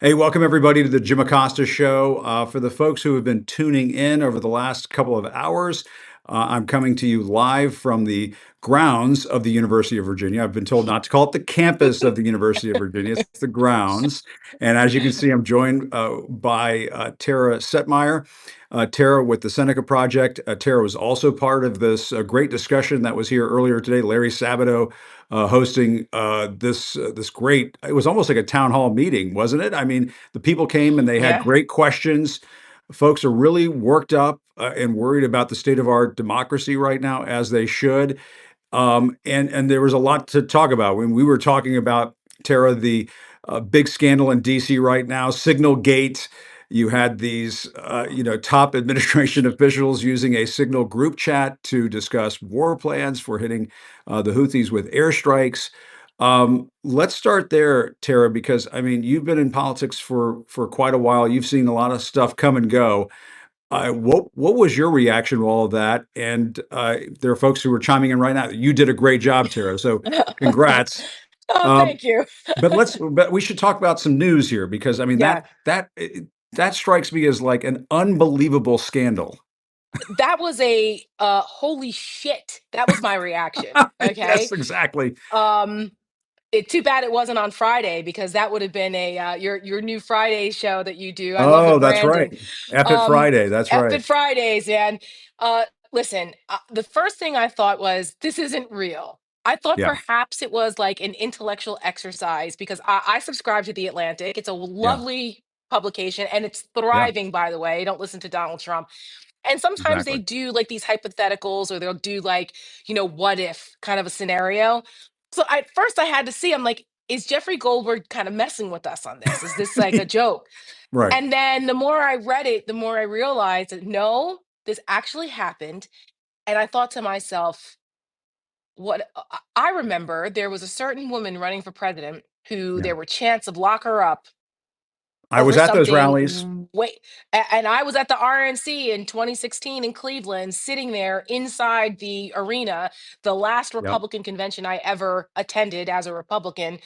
Hey, welcome everybody to the Jim Acosta Show. For the folks who have been tuning in over the last couple of hours, I'm coming to you live from the grounds of the University of Virginia. I've been told not to call it the campus of the University of Virginia, it's the grounds. And as you can see, I'm joined by Tara Setmayer. Tara with the Seneca Project. Tara was also part of this great discussion that was here earlier today. Larry Sabato hosting this great. It was almost like a town hall meeting, wasn't it? I mean, the people came and they had Yeah. great questions. Folks are really worked up and worried about the state of our democracy right now, as they should. And there was a lot to talk about when we were talking about Tara, the big scandal in D.C. right now, Signal Gate. You had these, top administration officials using a Signal group chat to discuss war plans for hitting the Houthis with airstrikes. Let's start there, Tara, because I mean, you've been in politics for quite a while. You've seen a lot of stuff come and go. What was your reaction to all of that? And there are folks who are chiming in right now. You did a great job, Tara. So congrats. Oh, Um, thank you. but we should talk about some news here because I mean Yeah, that strikes me as like an unbelievable scandal. that was a holy shit. That was my reaction. Okay. Yes, exactly. Um too bad it wasn't on Friday because that would have been a your new Friday show that you do. I love the Oh, that's branding. right. F it Um Friday. That's right. Effing Fridays, man. Listen, the first thing I thought was this isn't real. I thought Yeah, perhaps it was like an intellectual exercise because I subscribe to The Atlantic. It's a yeah, lovely publication and it's yeah. thriving, by the way. Don't listen to Donald Trump. And sometimes they Exactly. do like these hypotheticals or they'll do like, what if kind of a scenario. So at first I had to see, I'm like, is Jeffrey Goldberg kind of messing with us on this? Is this like a joke? Right. And then the more I read it, the more I realized that no, this actually happened. And I thought to myself, I remember there was a certain woman running for president who Yeah. there were chants of lock her up I was over at those something rallies. and I was at the RNC in 2016 in Cleveland sitting there inside the arena, the last Yep. Republican convention I ever attended as a Republican,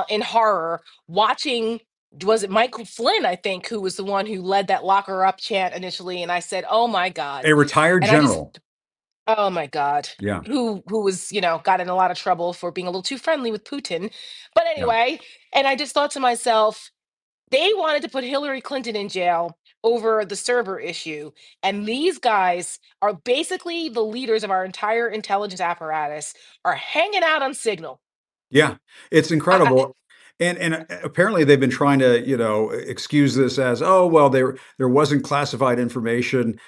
in horror, watching. Was it Michael Flynn, I think, who was the one who led that lock her up chant initially? And I said, oh my God. A retired And I just, general. oh my God. Yeah. Who was, got in a lot of trouble for being a little too friendly with Putin. But Yeah. anyway, and I just thought to myself, they wanted to put Hillary Clinton in jail over the server issue. And these guys are basically the leaders of our entire intelligence apparatus are hanging out on Signal. Yeah, it's I, incredible. And apparently they've been trying to, excuse this as, "Oh, well, there wasn't classified information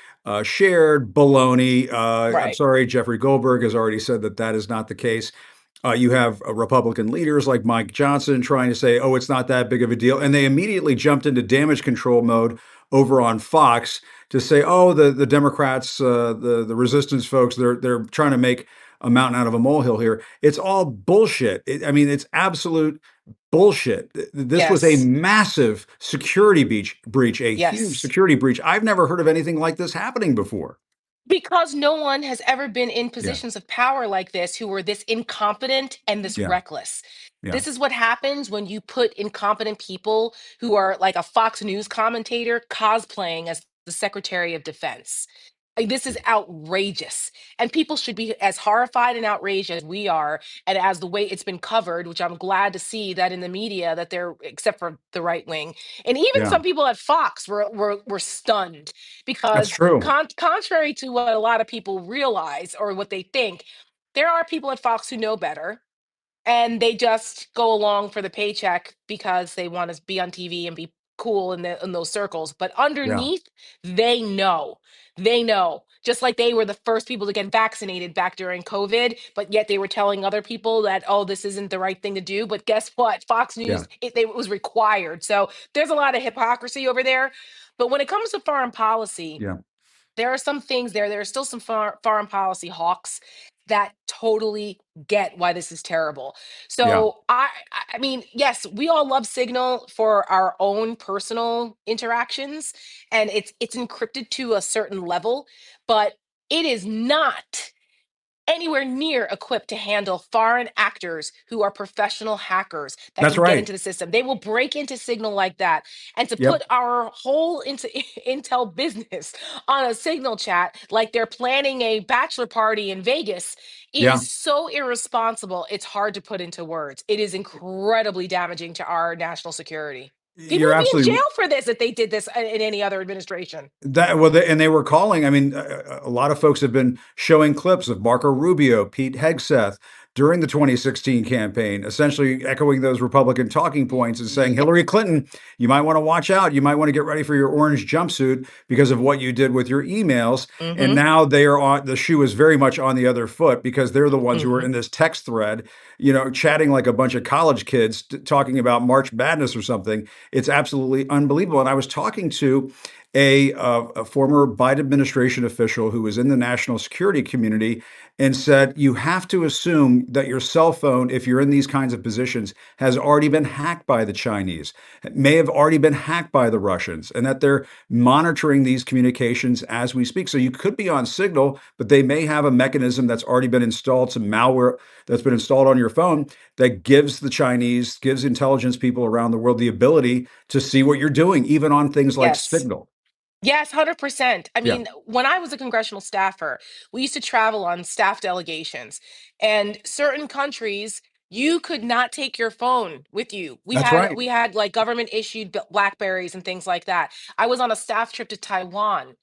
shared." Baloney. I'm right. sorry, Jeffrey Goldberg has already said that that is not the case. You have Republican leaders like Mike Johnson trying to say, "Oh, it's not that big of a deal," and they immediately jumped into damage control mode over on Fox to say, "Oh, the Democrats, the resistance folks, they're trying to make a mountain out of a molehill here." It's all bullshit. I mean, it's absolute bullshit. This was a Yes. massive security breach, a huge Yes. security breach. I've never heard of anything like this happening before. Because no one has ever been in Yeah, positions of power like this who were this incompetent and this yeah, reckless. yeah, This is what happens when you put incompetent people who are like a Fox News commentator cosplaying as the Secretary of Defense. Like, this is outrageous. And people should be as horrified and outraged as we are, and as the way it's been covered, which I'm glad to see that in the media that they're, except for the right wing. And even yeah. some people at Fox were stunned That's because true. contrary to what a lot of people realize or what they think, there are people at Fox who know better and they just go along for the paycheck because they want to be on TV and be cool in those circles. But Yeah, underneath, they know. They know. Just like they were the first people to get vaccinated back during COVID, but yet they were telling other people that, oh, this isn't the right thing to do. But guess what? Fox yeah, News, it was required. So there's a lot of hypocrisy over there. But when it comes to foreign policy, yeah, there are some things there. There are still some foreign policy hawks that totally get why this is terrible. yeah, So I mean, yes, we all love Signal for our own personal interactions, and it's encrypted to a certain level, but it is not. anywhere near equipped to handle foreign actors who are professional hackers that That's can get right. into the system. They will break into Signal like that. And to Yep. put our whole into Intel business on a Signal chat like they're planning a bachelor party in Vegas Yeah. is so irresponsible. It's hard to put into words. It is incredibly damaging to our national security. People You're would be in absolutely jail for this if they did this in any other administration. That well, and they were calling. I mean, a lot of folks have been showing clips of Marco Rubio, Pete Hegseth during the 2016 campaign, essentially echoing those Republican talking points and saying, Yep. Hillary Clinton, you might want to watch out. You might want to get ready for your orange jumpsuit because of what you did with your emails. And Hmm. now they are on the shoe is very much on the other foot because they're the ones who are Hmm. in this text thread, chatting like a bunch of college kids talking about March Madness or something. It's absolutely unbelievable. And I was talking to a former Biden administration official who was in the national security community and said, you have to assume that your cell phone, if you're in these kinds of positions, has already been hacked by the Chinese, may have already been hacked by the Russians, and that they're monitoring these communications as we speak. So you could be on Signal, but they may have a mechanism that's already been installed, some malware that's been installed on your phone that gives the Chinese, gives intelligence people around the world the ability to see what you're doing, even on things like Yes. Signal. Yes, 100%. I Yeah, mean, when I was a congressional staffer, we used to travel on staff delegations, and certain countries, you could not take your phone with you. We that's had right. we had like government issued Blackberries and things like that. I was on a staff trip to Taiwan,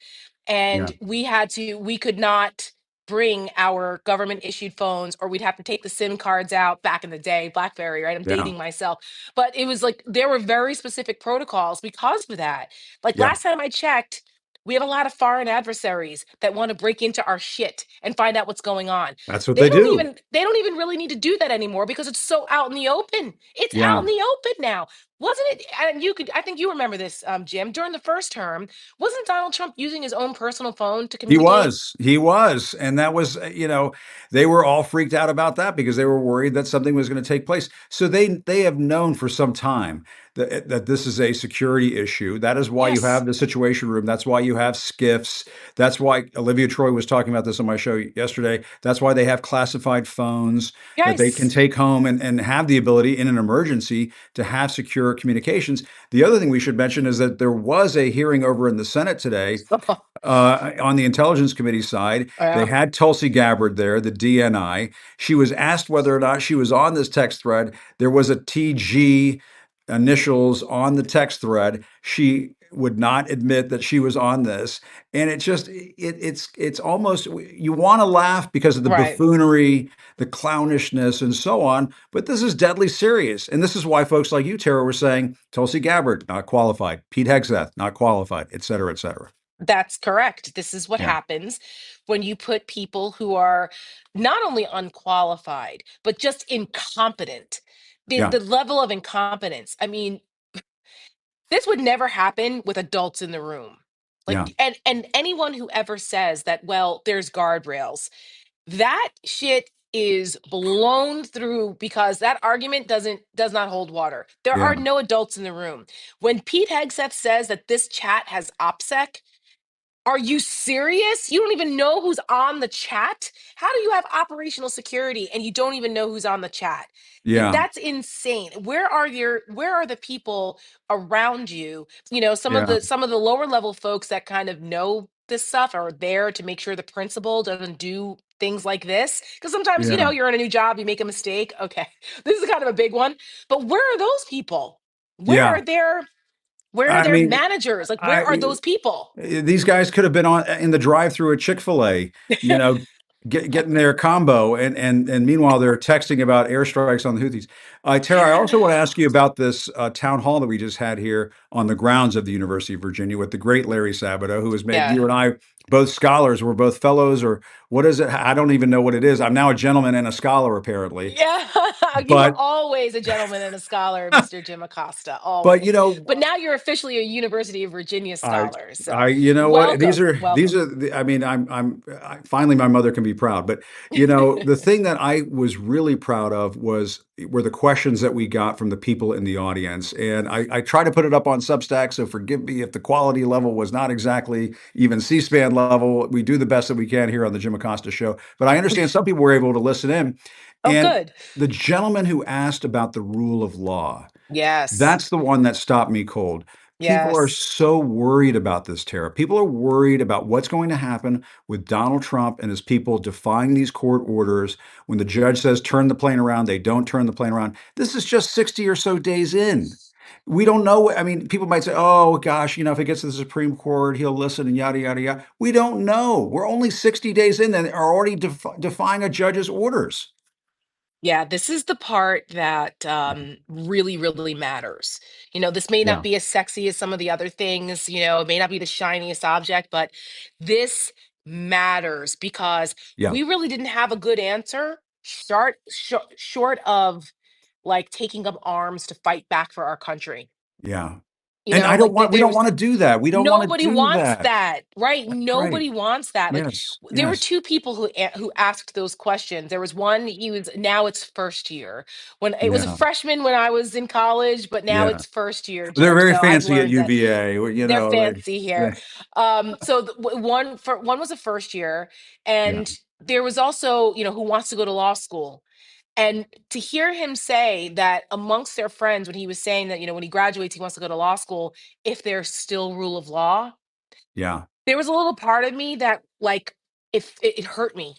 Yeah, and we could not bring our government issued phones, or we'd have to take the SIM cards out back in the day, Blackberry, right? I'm yeah, dating myself. But it was like there were very specific protocols because of that. Like yeah. last time I checked, we have a lot of foreign adversaries that want to break into our shit and find out what's going on. That's what they do. They don't even really need to do that anymore because it's so out in the open. It's out Yeah. in the open now. Wasn't it? And you could I think you remember this, Jim, during the first term, wasn't Donald Trump using his own personal phone to communicate? He was, and that was, they were all freaked out about that because they were worried that something was going to take place. So they have known for some time that this is a security issue. That is why you Yes. have the Situation Room. That's why you have skiffs. That's why Olivia Troy was talking about this on my show yesterday. That's why they have classified phones that they can Yes. take home and have the ability in an emergency to have secure communications. The other thing we should mention is that there was a hearing over in the Senate today on the Intelligence Committee side. They Yeah. had Tulsi Gabbard there, the DNI. She was asked whether or not she was on this text thread. There was a TG initials on the text thread. She would not admit that she was on this, and it's almost, you want to laugh because of the Right. buffoonery, the clownishness, and so on, but this is deadly serious. And this is why folks like you, Tara, were saying Tulsi Gabbard not qualified, Pete Hegseth not qualified, et cetera, et cetera. That's correct. This is what Yeah. happens when you put people who are not only unqualified, but just incompetent. Yeah. The level of incompetence. I mean, this would never happen with adults in the room. Yeah. Like and anyone who ever says that, well, there's guardrails, that shit is blown through because that argument does not hold water. There Yeah. are no adults in the room. When Pete Hegseth says that this chat has OPSEC, are you serious? You don't even know who's on the chat? How do you have operational security and you don't even know who's on the chat? Yeah. That's insane. Where are the people around you? Yeah. Some of the lower level folks that kind of know this stuff are there to make sure the principal doesn't do things like this. Because sometimes, Yeah. you're in a new job, you make a mistake. Okay. This is kind of a big one. But where are those people? Where Yeah. are their where are I their mean, managers? Like where I are those people? these guys could have been on in the drive-through at Chick-fil-A, you know, getting their combo, and meanwhile they're texting about airstrikes on the Houthis. Tara, I also want to ask you about this town hall that we just had here on the grounds of the University of Virginia with the great Larry Sabato, who has made Yeah. you and I both scholars. We're both fellows, or what is it? I don't even know what it is. I'm now a gentleman and a scholar, apparently. Yeah, you were But always a gentleman and a scholar, Mr. Jim Acosta, but always. But now you're officially a University of Virginia I scholar. I So you know what? welcome, These welcome. are the I mean, finally my mother can be proud, but, the thing that I was really proud of were the questions that we got from the people in the audience, and I try to put it up on Substack, so forgive me if the quality level was not exactly even C-SPAN level. We do the best that we can here on the Jim Acosta Show, but I understand some people were able to listen in, Oh, and good. the gentleman who asked about the rule of law, Yes. that's the one that stopped me cold. People are Yes. so worried about this, Tara. People are worried about what's going to happen with Donald Trump and his people defying these court orders. When the judge says turn the plane around, they don't turn the plane around. This is just 60 or so days in. We don't know. I mean, people might say, oh gosh, if it gets to the Supreme Court, he'll listen and yada, yada, yada. We don't know. We're only 60 days in and are already defying a judge's orders. Yeah, this is the part that really, really matters. This may not Yeah. be as sexy as some of the other things, it may not be the shiniest object, but this matters because Yeah. we really didn't have a good answer short of like taking up arms to fight back for our country. Yeah. And I don't Like want we don't there's wanna do that. We don't wanna nobody do wants that. that, right? That's right. Nobody wants that. Like Yes, there were yes. two people who asked those questions. There was one, he was now it's first year. When it was a Yeah, freshman when I was in college, but now yeah. it's first year, They're Jim. very So I've fancy at learned that UVA, they're fancy here. they So one was a first year, yeah, and there was also, who wants to go to law school. And to hear him say that amongst their friends, when he was saying that, when he graduates, he wants to go to law school, if there's still rule of law, yeah, there was a little part of me that, like, if it hurt me.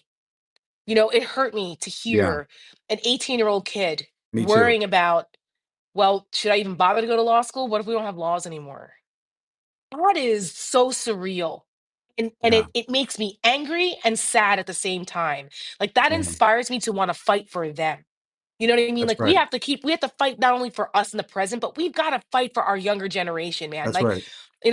It hurt me to yeah. hear an 18-year-old kid Me too. worrying about, well, should I even bother to go to law school? What if we don't have laws anymore? That is so surreal. And Yeah, it makes me angry and sad at the same time. Like that yeah. inspires me to want to fight for them. You know what I mean? That's Like right. we have to fight not only for us in the present, but we've got to fight for our younger generation, man. That's Like, right.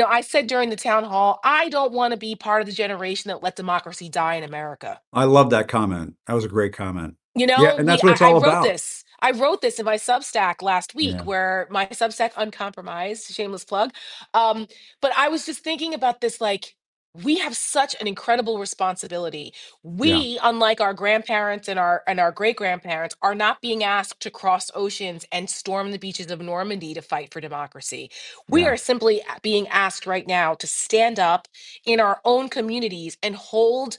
I said during the town hall, I don't want to be part of the generation that let democracy die in America. I love that comment. That was a great comment. You Yeah, know, and we that's what it's all I wrote about. this. I wrote this in my Substack last week, Yeah, where my Substack uncompromised, shameless plug. Um, but I was just thinking about this, like we have such an incredible responsibility. yeah, We, unlike our grandparents and our great grandparents, are not being asked to cross oceans and storm the beaches of Normandy to fight for democracy. We yeah. are simply being asked right now to stand up in our own communities and hold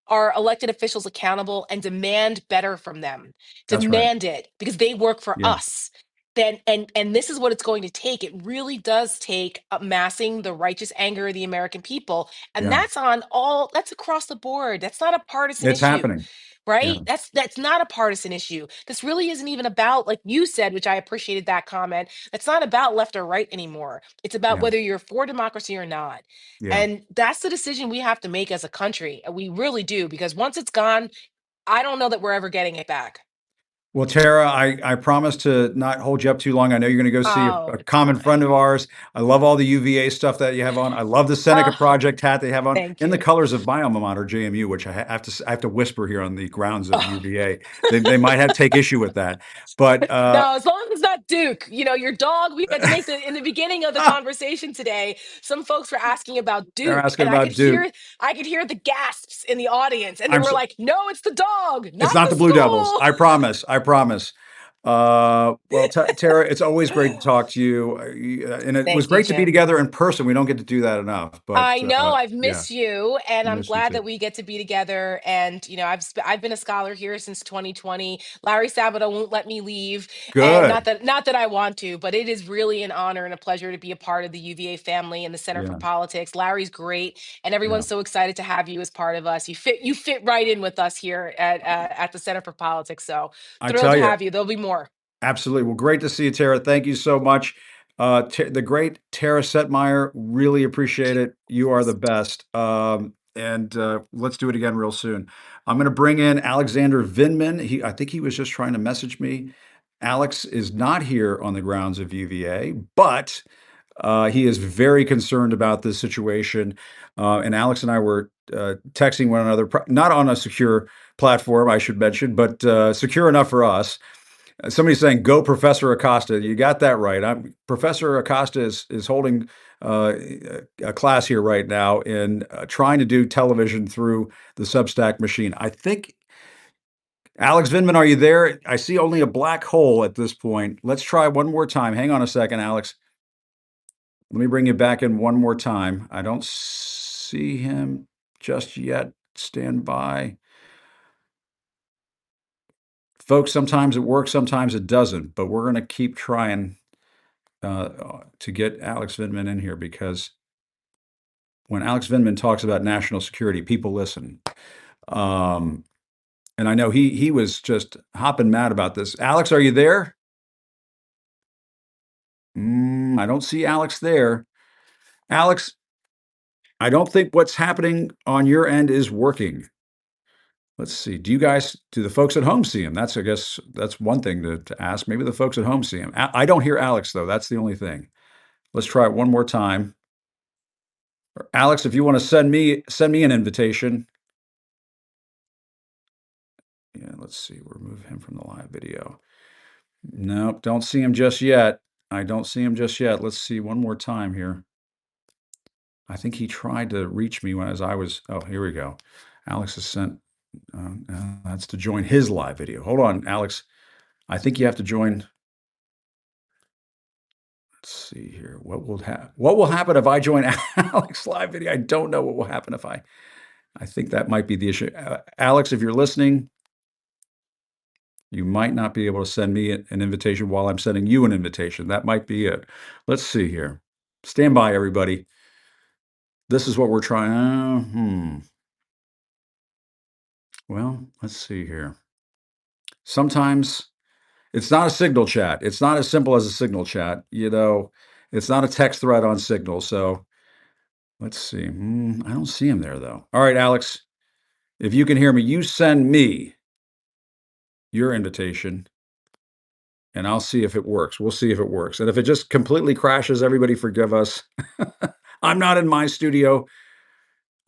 our elected officials accountable and demand better from them. That's right. Demand it because they work for Yeah, us. Then and this is what it's going to take. It really does take amassing the righteous anger of the American people. And yeah. that's across the board. That's not a partisan It's issue, happening. Yeah, right? That's not a partisan issue. This really isn't even about, like you said, which I appreciated that comment. It's not about left or right anymore. It's about yeah, whether you're for democracy or not. yeah. And that's the decision we have to make as a country. We really do, because once it's gone, I don't know that we're ever getting it back. Well, Tara, I promise to not hold you up too long. I know you're going to go see Oh, a it's all common friend right. of ours. I love all the UVA stuff that you have on. I love the Seneca Oh, Project hat they have on, thank in the you. colors of my alma mater, JMU, which I have to whisper here on the grounds of Oh. UVA. They might have take issue with that, but No, as long as it's not Duke. Your dog, we had to make the in the beginning of the conversation today, some folks were asking about they're Duke, asking and about Duke. I could hear the gasps in the audience, and they I'm were so, like, "No, it's the dog, it's not not the the Blue Devils. school." I promise. I promise. Well, Tara, it's always great to talk to you, and it was Thank you, great to be Jim. together in person. We don't get to do that enough, but I know I've yeah, missed you, and I I'm miss you glad too. that we get to be together. And I've been a scholar here since 2020. Larry Sabato won't let me leave, and Good. not that I want to, but it is really an honor and a pleasure to be a part of the UVA family and the Center for Yeah, Politics. Larry's great, and yeah. everyone's so excited to have you as part of us. You fit right in with us here at the Center for Politics. So I thrilled tell to you, have you. There'll be more. absolutely. Well, great to see you, Tara. Thank you so much. The great Tara Setmayer, really appreciate it. You are the best. And let's do it again real soon. I'm going to bring in Alexander Vinman. I think he was just trying to message me. Alex is not here on the grounds of UVA, but he is very concerned about this situation. And Alex and I were texting one another, not on a secure platform, I should mention, but secure enough for us. Somebody's saying, "Go, Professor Acosta." You got that right. Professor Acosta is holding uh, a class here right now in trying to do television through the Substack machine. I think, Alex Vindman, are you there? I see only a black hole at this point. Let's try one more time. Hang on a second, Alex. Let me bring you back in one more time. I don't see him just yet. Stand by. Folks, sometimes it works, sometimes it doesn't, but we're going to keep trying to get Alex Vindman in here, because when Alex Vindman talks about national security, people listen. Um, and I know he was just hopping mad about this. Alex, are you there? I don't see Alex there. Alex, I don't think what's happening on your end is working. Let's see. Do the folks at home see him? I guess that's one thing to ask. Maybe the folks at home see him. I don't hear Alex, though. That's the only thing. Let's try it one more time. Alex, if you want to send me an invitation. Yeah, let's see. Remove him from the live video. Nope, don't see him just yet. I don't see him just yet. Let's see one more time here. I think he tried to reach me as I was. Oh, here we go. Alex has sent. That's to join his live video. Hold on, Alex. I think you have to join. Let's see here. What will happen if I join Alex live video? I don't know what will happen if I. I think that might be the issue. Alex, if you're listening, you might not be able to send me an invitation while I'm sending you an invitation. That might be it. Let's see here. Stand by, everybody. This is what we're trying. Well, let's see here. Sometimes it's not a Signal chat. It's not as simple as a Signal chat. It's not a text thread on Signal. So let's see. I don't see him there, though. All right, Alex, if you can hear me, you send me your invitation, and I'll see if it works. We'll see if it works. And if it just completely crashes, everybody forgive us. I'm not in my studio.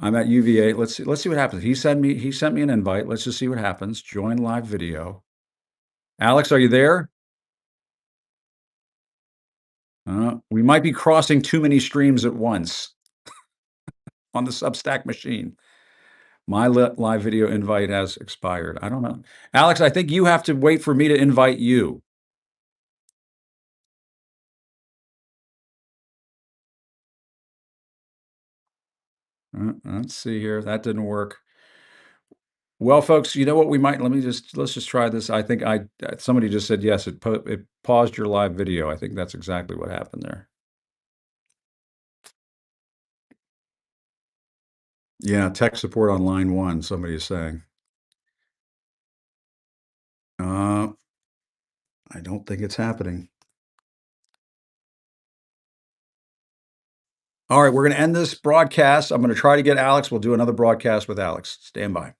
I'm at UVA. Let's see. Let's see what happens. He sent me an invite. Let's just see what happens. Join live video. Alex, are you there? We might be crossing too many streams at once on the Substack machine. My live video invite has expired. I don't know. Alex, I think you have to wait for me to invite you. Let's see here. That didn't work. Well, folks, you know what we might, let's just try this. I think somebody just said yes, it paused your live video. I think that's exactly what happened there. Yeah, tech support on line one, somebody is saying. I don't think it's happening. All right, we're going to end this broadcast. I'm going to try to get Alex. We'll do another broadcast with Alex. Stand by.